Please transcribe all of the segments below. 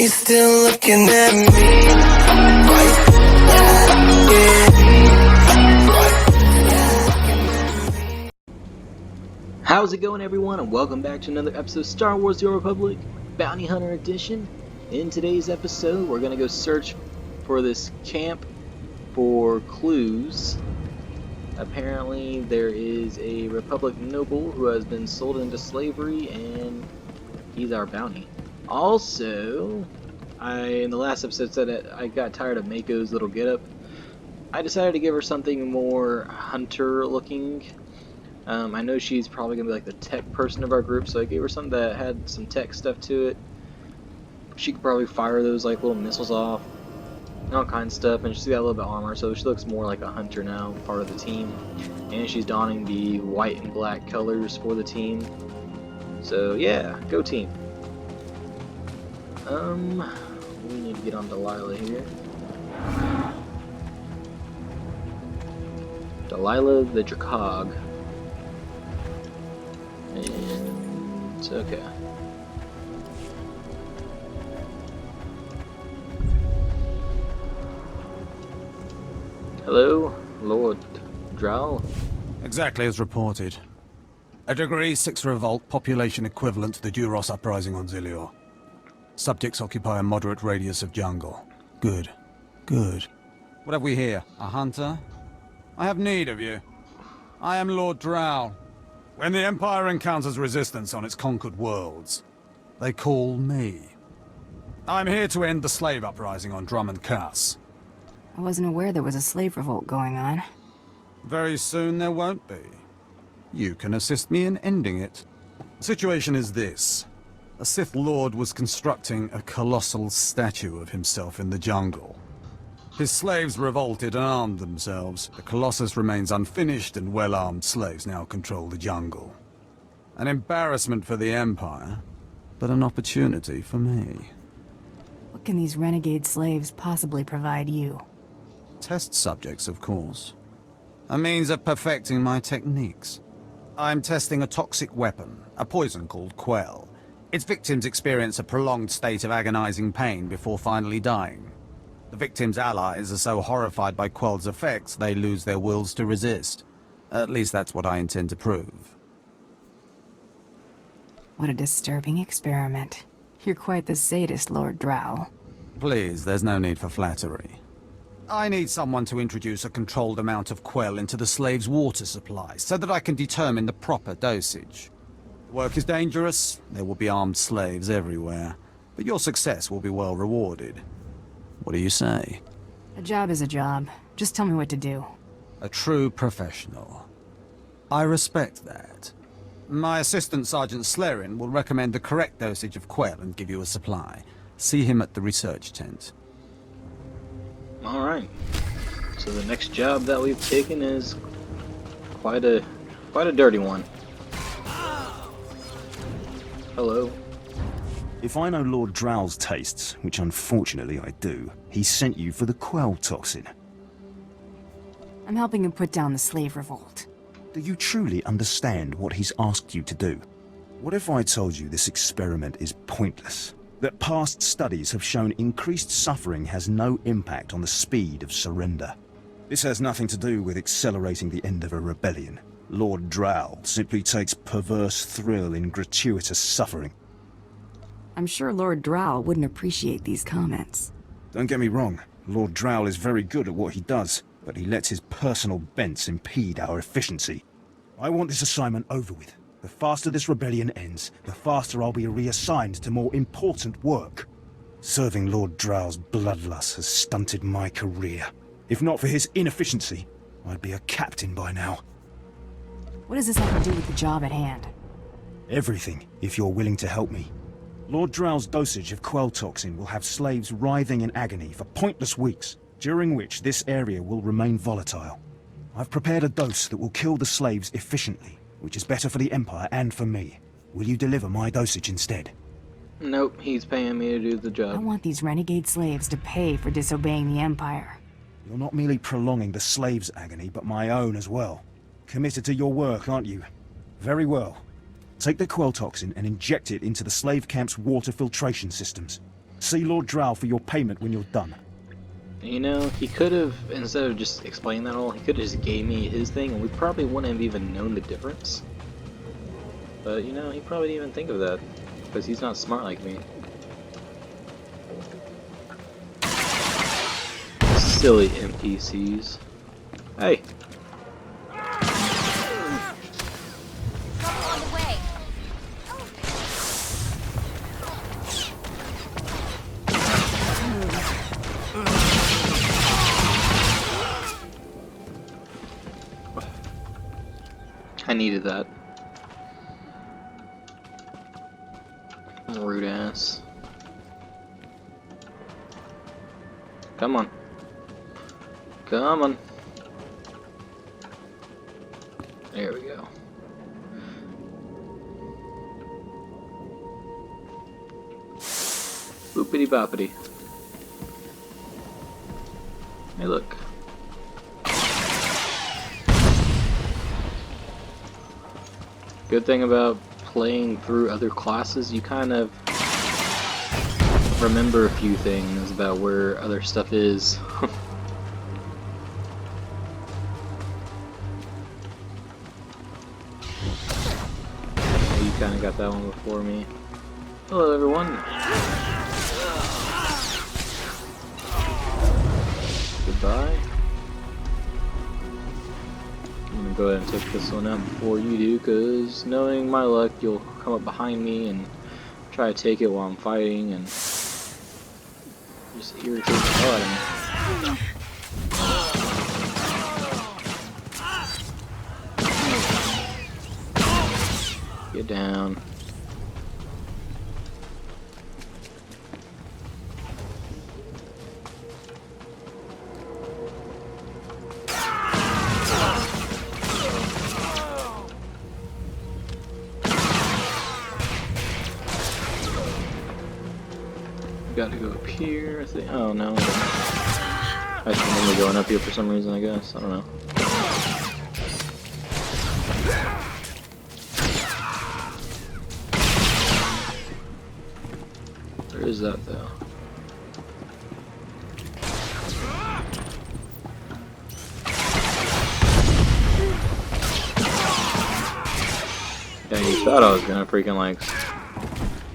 you still looking at me? How's it going, everyone, and welcome back to another episode of Star Wars The Old Republic Bounty Hunter Edition. In today's episode, we're going to go search for this camp for clues. Apparently, there is a Republic noble who has been sold into slavery, and he's our bounty. Also, in the last episode said that I got tired of Mako's little getup. I decided to give her something more hunter-looking. I know she's probably going to be like the tech person of our group, so I gave her something that had some tech stuff to it. She could probably fire those like little missiles off, and all kinds of stuff, and she's got a little bit of armor, so she looks more like a hunter now, part of the team. And she's donning the white and black colors for the team. So yeah, go team. We need to get on Delilah here. Delilah the Dracog. And okay. Hello, Lord Drow. Exactly as reported. A Degree 6 revolt, population equivalent to the Duros uprising on Zilior. Subjects occupy a moderate radius of jungle. Good. Good. What have we here? A hunter? I have need of you. I am Lord Drow. When the Empire encounters resistance on its conquered worlds, they call me. I'm here to end the slave uprising on Drummond Cass. I wasn't aware there was a slave revolt going on. Very soon there won't be. You can assist me in ending it. The situation is this. A Sith Lord was constructing a colossal statue of himself in the jungle. His slaves revolted and armed themselves. The Colossus remains unfinished, and well-armed slaves now control the jungle. An embarrassment for the Empire, but an opportunity for me. What can these renegade slaves possibly provide you? Test subjects, of course. A means of perfecting my techniques. I'm testing a toxic weapon, a poison called Quell. Its victims experience a prolonged state of agonizing pain before finally dying. The victims' allies are so horrified by Quell's effects, they lose their wills to resist. At least that's what I intend to prove. What a disturbing experiment. You're quite the sadist, Lord Drow. Please, there's no need for flattery. I need someone to introduce a controlled amount of Quell into the slave's water supply, so that I can determine the proper dosage. The work is dangerous, there will be armed slaves everywhere, but your success will be well rewarded. What do you say? A job is a job. Just tell me what to do. A true professional. I respect that. My assistant, Sergeant Slarin, will recommend the correct dosage of Quell and give you a supply. See him at the research tent. Alright. So the next job that we've taken is quite a dirty one. Hello. If I know Lord Drow's tastes, which unfortunately I do, he sent you for the Quell toxin. I'm helping him put down the slave revolt. Do you truly understand what he's asked you to do? What if I told you this experiment is pointless? That past studies have shown increased suffering has no impact on the speed of surrender? This has nothing to do with accelerating the end of a rebellion. Lord Drow simply takes perverse thrill in gratuitous suffering. I'm sure Lord Drow wouldn't appreciate these comments. Don't get me wrong, Lord Drow is very good at what he does, but he lets his personal bents impede our efficiency. I want this assignment over with. The faster this rebellion ends, the faster I'll be reassigned to more important work. Serving Lord Drow's bloodlust has stunted my career. If not for his inefficiency, I'd be a captain by now. What does this have to do with the job at hand? Everything, if you're willing to help me. Lord Drow's dosage of Quell toxin will have slaves writhing in agony for pointless weeks, during which this area will remain volatile. I've prepared a dose that will kill the slaves efficiently, which is better for the Empire and for me. Will you deliver my dosage instead? Nope, he's paying me to do the I job. want these renegade slaves to pay for disobeying the Empire. You're not merely prolonging the slaves' agony, but my own as well. Committed to your work, aren't you? Very well. Take the Quell toxin and inject it into the slave camp's water filtration systems. See Lord Drow for your payment when you're done. You know, he could have, instead of just explaining that all, he could have just gave me his thing and we probably wouldn't have even known the difference. But, you know, he probably didn't even think of that, because he's not smart like me. Silly NPCs. Hey! I needed that. Rude ass. Come on. Come on. There we go. Boopity boppity. Hey, look. Good thing about playing through other classes, you kind of remember a few things about where other stuff is. You kind of got that one before me. Hello, everyone. Goodbye. I'm gonna go ahead and take this one out before you do, because knowing my luck, you'll come up behind me and try to take it while I'm fighting and just irritate the hell out of me. Get down. Gotta go up here, I think. Oh no. I should only going up here for some reason, I guess. I don't know. Where is that though? Yeah, you thought I was gonna freaking like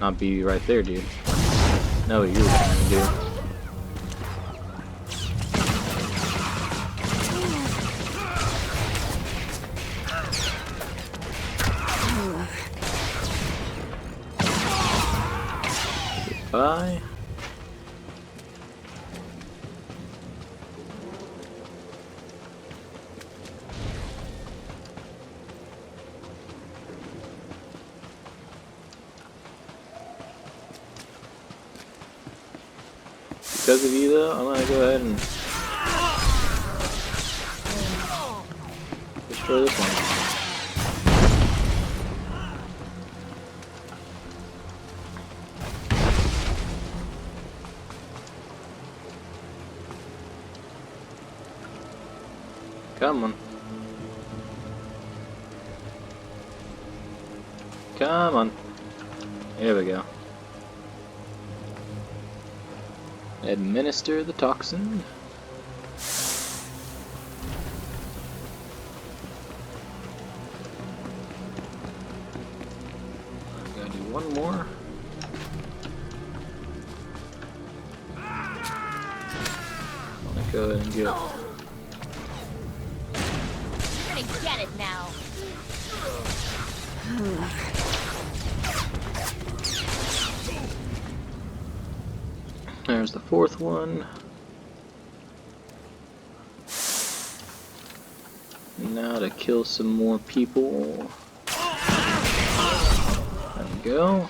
not be right there, dude. No, you were trying to do. Goodbye. Because of you though, I'm gonna go ahead and destroy this one. Come on. Come on. There we go. Administer the toxin. Gotta do one more. I'm gonna go ahead and get it. You're gonna get it now. There's the fourth one. Now to kill some more people. There we go.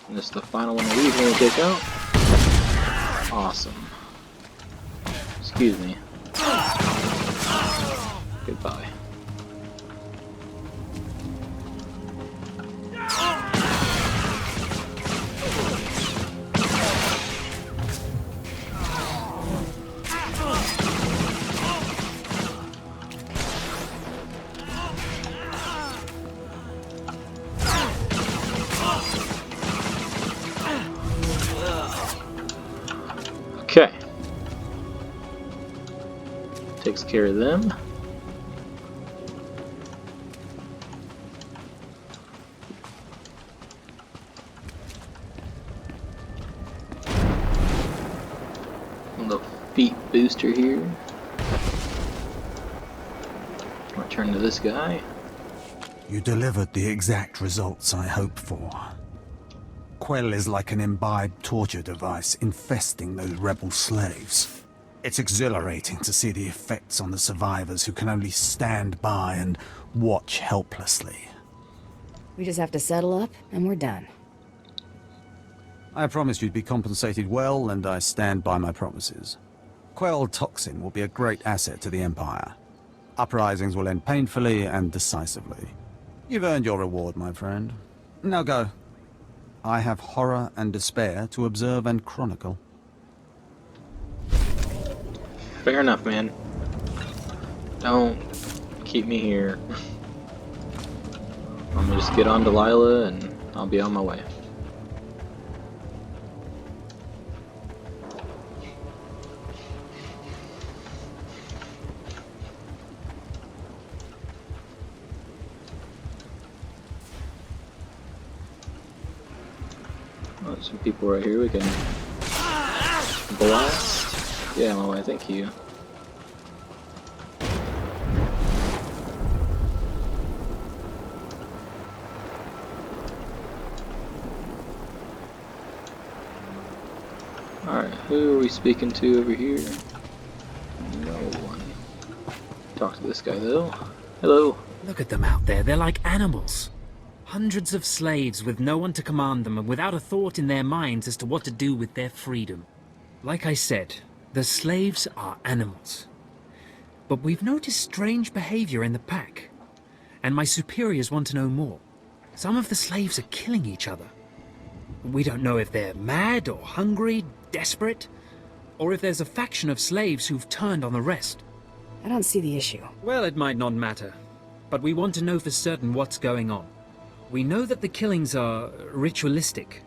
And this is the final one that we're going to take out. Awesome. Excuse me. Goodbye. Okay. Takes care of them. Little feet booster here. Return to this guy. You delivered the exact results I hoped for. Quell is like an imbibed torture device infesting those rebel slaves. It's exhilarating to see the effects on the survivors who can only stand by and watch helplessly. We just have to settle up, and we're done. I promised you'd be compensated well, and I stand by my promises. Quell toxin will be a great asset to the Empire. Uprisings will end painfully and decisively. You've earned your reward, my friend. Now go. I have horror and despair to observe and chronicle. Fair enough, man. Don't keep me here. I'm gonna just get on Delilah and I'll be on my way. Oh, some people right here we can blast. Yeah, my way, thank you. Alright, who are we speaking to over here? No one. Talk to this guy though. Hello. Look at them out there, they're like animals. Hundreds of slaves with no one to command them and without a thought in their minds as to what to do with their freedom. Like I said, the slaves are animals. But we've noticed strange behavior in the pack. And my superiors want to know more. Some of the slaves are killing each other. We don't know if they're mad or hungry, desperate, or if there's a faction of slaves who've turned on the rest. I don't see the issue. Well, it might not matter, but we want to know for certain what's going on. We know that the killings are ritualistic.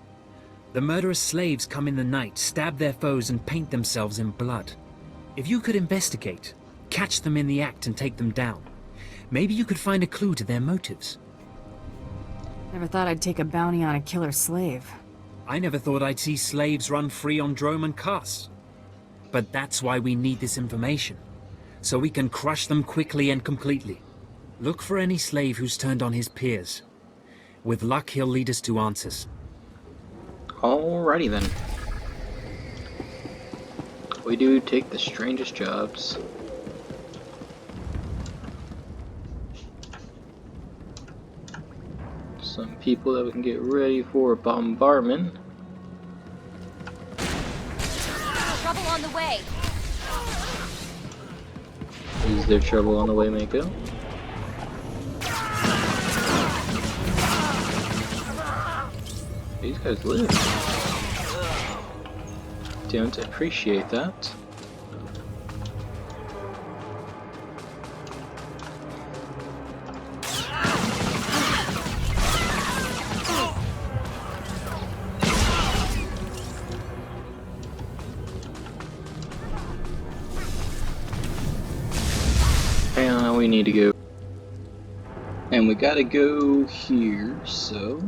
The murderous slaves come in the night, stab their foes, and paint themselves in blood. If you could investigate, catch them in the act and take them down, maybe you could find a clue to their motives. Never thought I'd take a bounty on a killer slave. I never thought I'd see slaves run free on Drome and Kars. But that's why we need this information, so we can crush them quickly and completely. Look for any slave who's turned on his peers. With luck, he'll lead us to answers. Alrighty then. We do take the strangest jobs. Some people that we can get ready for bombardment. Trouble on the way. Is there trouble on the way, Mako? These guys live. Don't appreciate that. And we need to go. And we gotta go here, so.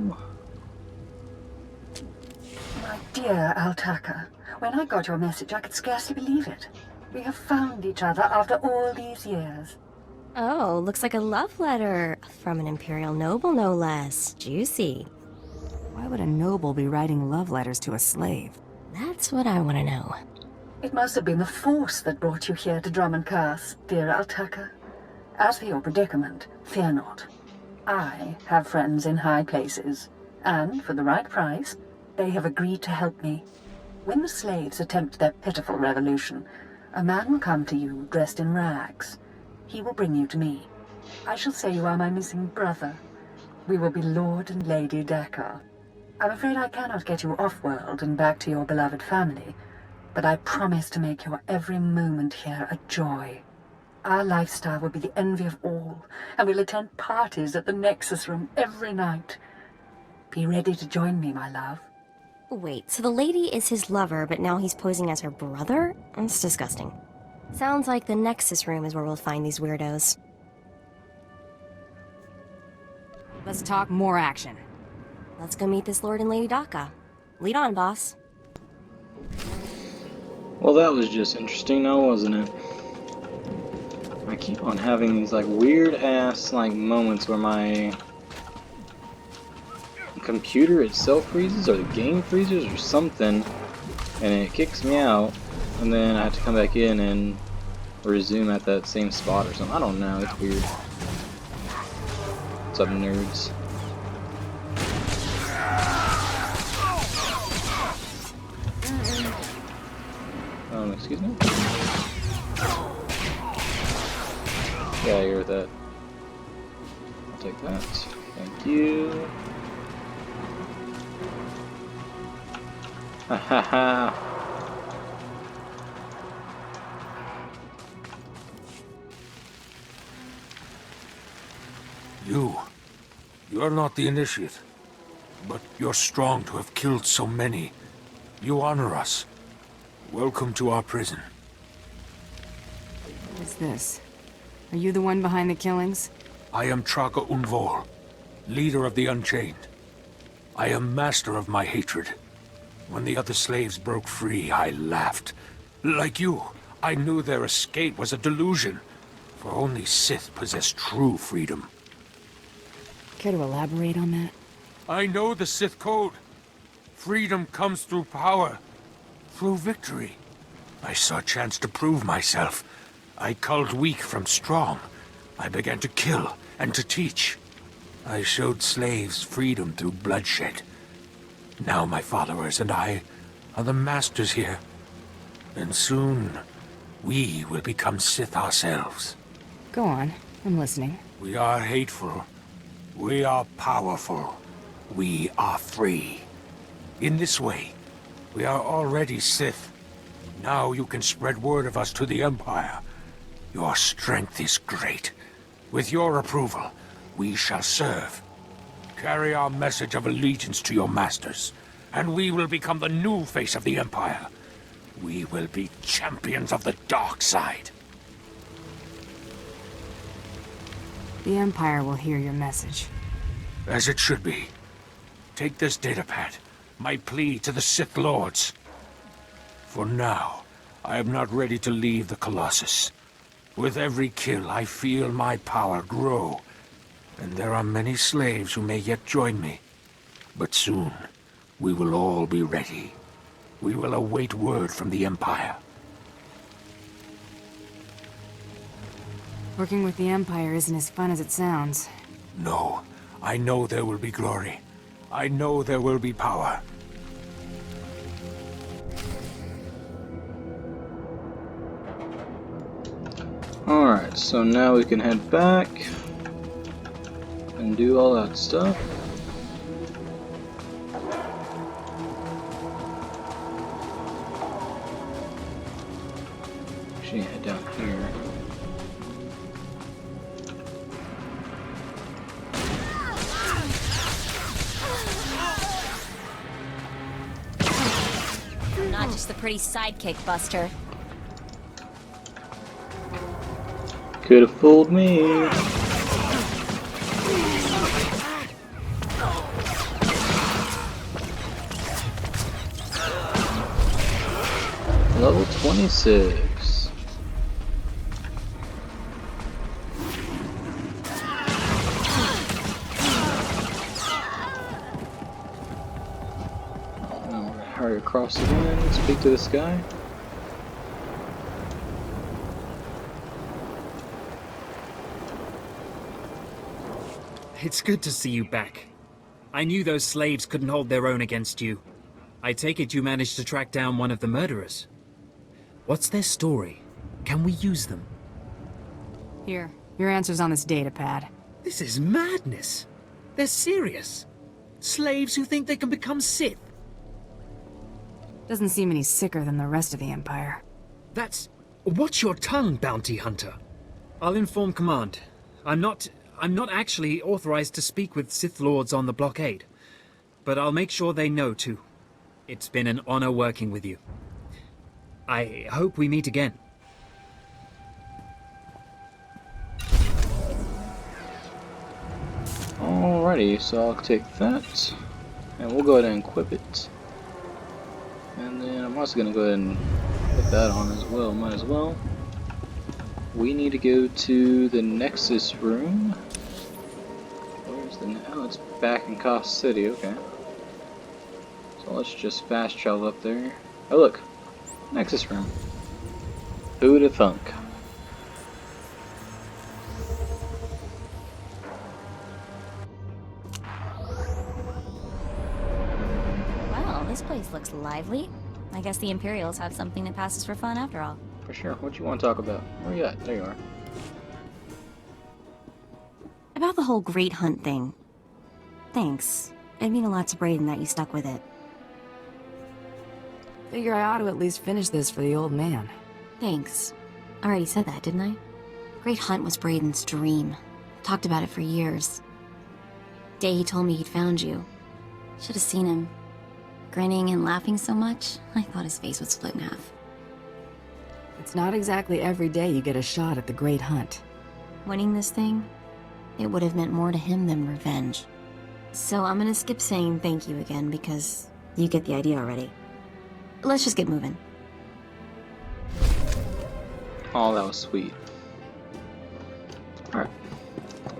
My dear Altaka, when I got your message, I could scarcely believe it. We have found each other after all these years. Oh, looks like a love letter. From an Imperial noble, no less. Juicy. Why would a noble be writing love letters to a slave? That's what I want to know. It must have been the Force that brought you here to Drum and Kars, dear Altaka. As for your predicament, fear not. I have friends in high places, and for the right price, they have agreed to help me. When the slaves attempt their pitiful revolution, a man will come to you dressed in rags. He will bring you to me. I shall say you are my missing brother. We will be Lord and Lady Dakar. I'm afraid I cannot get you off-world and back to your beloved family, but I promise to make your every moment here a joy. Our lifestyle will be the envy of all, and we'll attend parties at the Nexus Room every night. Be ready to join me, my love. Wait, so the lady is his lover, but now he's posing as her brother? That's disgusting. Sounds like the Nexus room is where we'll find these weirdos. Let's talk more action. Let's go meet this Lord and Lady Daka. Lead on, boss. Well, that was just interesting now, wasn't it? I keep on having these like weird ass like moments where my computer itself freezes or the game freezes or something, and it kicks me out, and then I have to come back in and resume at that same spot or something. I don't know, it's weird. What's up, nerds? Excuse me? Yeah, you're with that. I'll take that. Thank you. Ha ha ha. You're not the initiate, but you're strong to have killed so many. You honor us. Welcome to our prison. What is this? Are you the one behind the killings? I am Traga Unvol, leader of the Unchained. I am master of my hatred. When the other slaves broke free, I laughed. Like you, I knew their escape was a delusion, for only Sith possess true freedom. Care to elaborate on that? I know the Sith code. Freedom comes through power, through victory. I saw a chance to prove myself. I culled weak from strong. I began to kill and to teach. I showed slaves freedom through bloodshed. Now my followers and I are the masters here. And soon, we will become Sith ourselves. Go on, I'm listening. We are hateful. We are powerful. We are free. In this way, we are already Sith. Now you can spread word of us to the Empire. Your strength is great. With your approval, we shall serve. Carry our message of allegiance to your masters, and we will become the new face of the Empire. We will be champions of the dark side. The Empire will hear your message. As it should be. Take this datapad, my plea to the Sith Lords. For now, I am not ready to leave the Colossus. With every kill, I feel my power grow. And there are many slaves who may yet join me. But soon, we will all be ready. We will await word from the Empire. Working with the Empire isn't as fun as it sounds. No, I know there will be glory. I know there will be power. Alright, so now we can head back and do all that stuff. Actually, head down here. Not just the pretty sidekick, Buster. Could have fooled me. Level 26. Hurry across again, speak to this guy. It's good to see you back. I knew those slaves couldn't hold their own against you. I take it you managed to track down one of the murderers. What's their story? Can we use them? Here, your answer's on this data pad. This is madness. They're serious. Slaves who think they can become Sith. Doesn't seem any sicker than the rest of the Empire. That's... Watch your tongue, bounty hunter. I'll inform command. I'm not actually authorized to speak with Sith Lords on the blockade. But I'll make sure they know, too. It's been an honor working with you. I hope we meet again. Alrighty, so I'll take that, and we'll go ahead and equip it. And then I'm also going to go ahead and put that on as well, might as well. We need to go to the Nexus room. Where's the... oh, it's back in Cost City, okay. So let's just fast travel up there. Oh look, Nexus room. Who'd have thunk? Well, this place looks lively. I guess the Imperials have something that passes for fun after all. For sure. What you want to talk about? Where you at? There you are. About the whole Great Hunt thing. Thanks. It'd mean a lot to Brayden that you stuck with it. Figure I ought to at least finish this for the old man. Thanks. I already said that, didn't I? Great Hunt was Brayden's dream. Talked about it for years. Day he told me he'd found you. Should have seen him. Grinning and laughing so much, I thought his face would split in half. It's not exactly every day you get a shot at the Great Hunt. Winning this thing, it would have meant more to him than revenge. So I'm gonna skip saying thank you again because you get the idea already. Let's just get moving. Oh, that was sweet. Alright.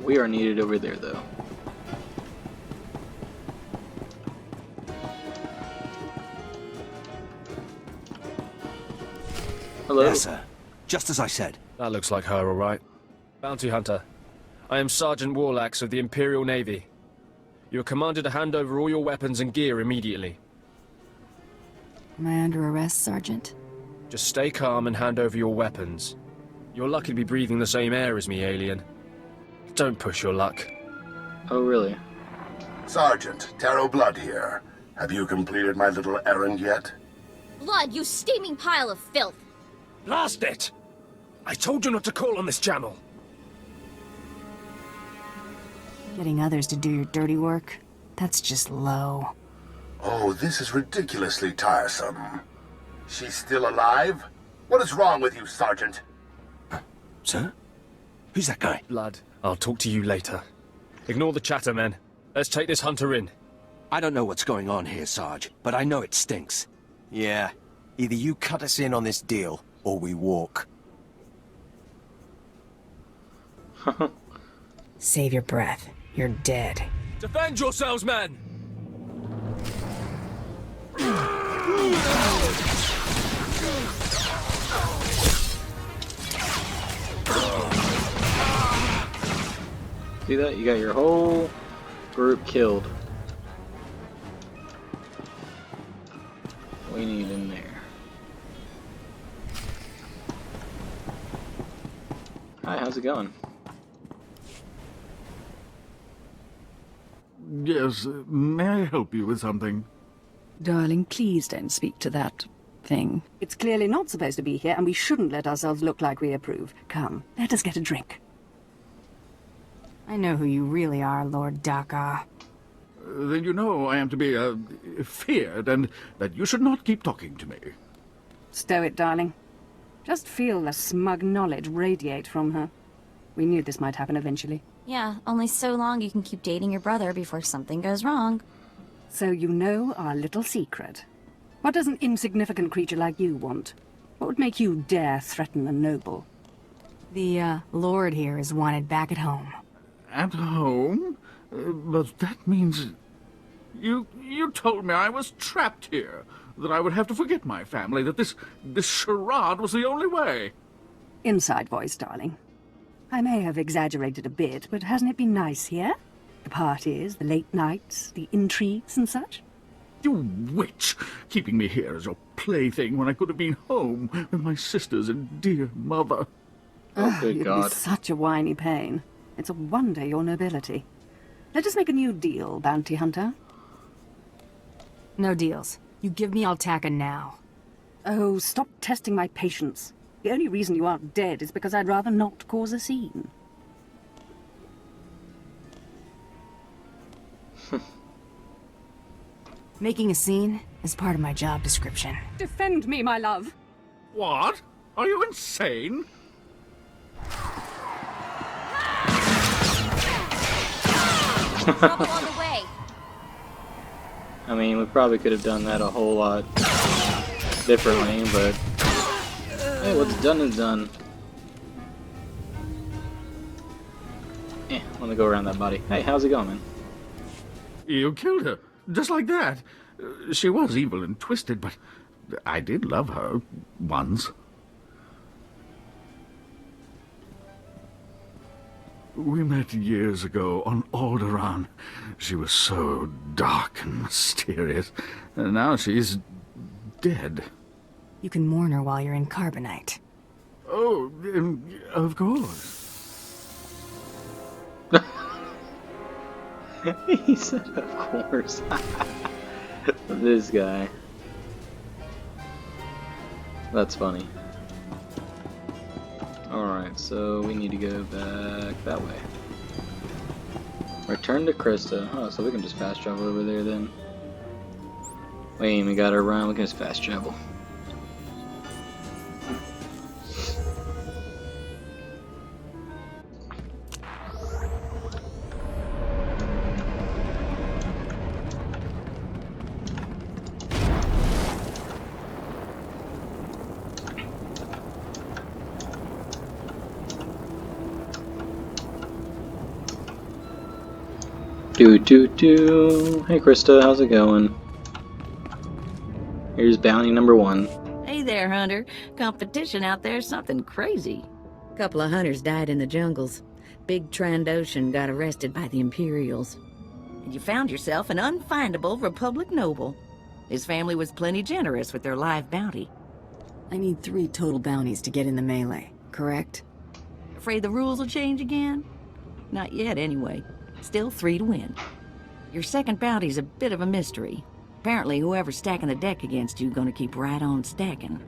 We are needed over there, though. Hello? Yes, sir. Just as I said. That looks like her, all right. Bounty Hunter. I am Sergeant Warlax of the Imperial Navy. You are commanded to hand over all your weapons and gear immediately. Am I under arrest, Sergeant? Just stay calm and hand over your weapons. You're lucky to be breathing the same air as me, alien. Don't push your luck. Oh, really? Sergeant, Taro Blood here. Have you completed my little errand yet? Blood, you steaming pile of filth! Blast it! I told you not to call on this channel. Getting others to do your dirty work? That's just low. Oh, this is ridiculously tiresome. She's still alive? What is wrong with you, Sergeant? Sir? Who's that guy? Blood, I'll talk to you later. Ignore the chatter, men. Let's take this hunter in. I don't know what's going on here, Sarge, but I know it stinks. Yeah. Either you cut us in on this deal, or we walk. Save your breath. You're dead. Defend yourselves, men! See that? You got your whole group killed. What we need in there. Hi, how's it going? Yes, may I help you with something? Darling, please don't speak to that thing. It's clearly not supposed to be here, and we shouldn't let ourselves look like we approve. Come, let us get a drink. I know who you really are, Lord Daka. Then you know I am to be, feared, and that you should not keep talking to me. Stow it, darling. Just feel the smug knowledge radiate from her. We knew this might happen eventually. Yeah, only so long you can keep dating your brother before something goes wrong. So you know our little secret. What does an insignificant creature like you want? What would make you dare threaten a noble? The, Lord here is wanted back at home. At home? But that means... You told me I was trapped here, that I would have to forget my family, that this charade was the only way. Inside voice, darling. I may have exaggerated a bit, but hasn't it been nice here? The parties, the late nights, the intrigues and such? You witch! Keeping me here as your plaything when I could have been home with my sisters and dear mother. Oh, good You'd God. be such a whiny pain. It's a wonder your nobility. Let us make a new deal, bounty hunter. No deals. You give me Altaka now. Oh, stop testing my patience. The only reason you aren't dead is because I'd rather not cause a scene. Making a scene? as part of my job description. Defend me, my love. What? Are you insane? Trouble on the way. I mean, we probably could have done that a whole lot differently, but hey, what's done is done. Let me go around that body. Hey, how's it going, man? You killed her, just like that. She was evil and twisted, but I did love her once. We met years ago on Alderaan. She was so dark and mysterious. And now she's dead. You can mourn her while you're in Carbonite. Oh, of course. He said, of course. This guy. That's funny. Alright, so we need to go back that way. Return to Krista. Oh, so we can just fast travel over there then. Wait, we gotta run. We can just fast travel. Hey Krista, how's it going? Here's bounty number 1. Hey there, Hunter. Competition out there's something crazy. Couple of hunters died in the jungles. Big Trandoshan got arrested by the Imperials. And you found yourself an unfindable Republic noble. His family was plenty generous with their live bounty. I need 3 total bounties to get in the melee, correct? Afraid the rules will change again? Not yet, anyway. Still 3 to win. Your second bounty's a bit of a mystery. Apparently, whoever's stacking the deck against you gonna keep right on stacking.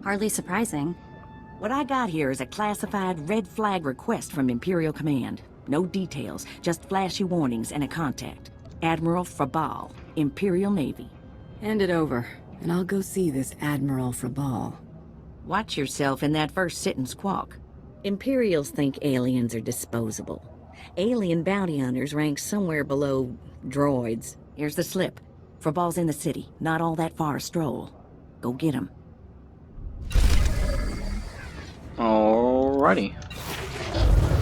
Hardly surprising. What I got here is a classified red flag request from Imperial Command. No details, just flashy warnings and a contact. Admiral Frabal, Imperial Navy. Hand it over, and I'll go see this Admiral Frabal. Watch yourself in that first sit and squawk. Imperials think aliens are disposable. Alien bounty hunters rank somewhere below droids. Here's the slip. Frabal's in the city, not all that far a stroll. Go get him. Alrighty.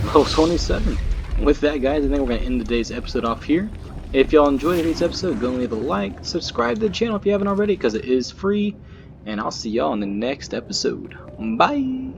Level 27. With that, guys, I think we're going to end today's episode off here. If y'all enjoyed today's episode, go and leave a like, subscribe to the channel if you haven't already, because it is free, and I'll see y'all in the next episode. Bye!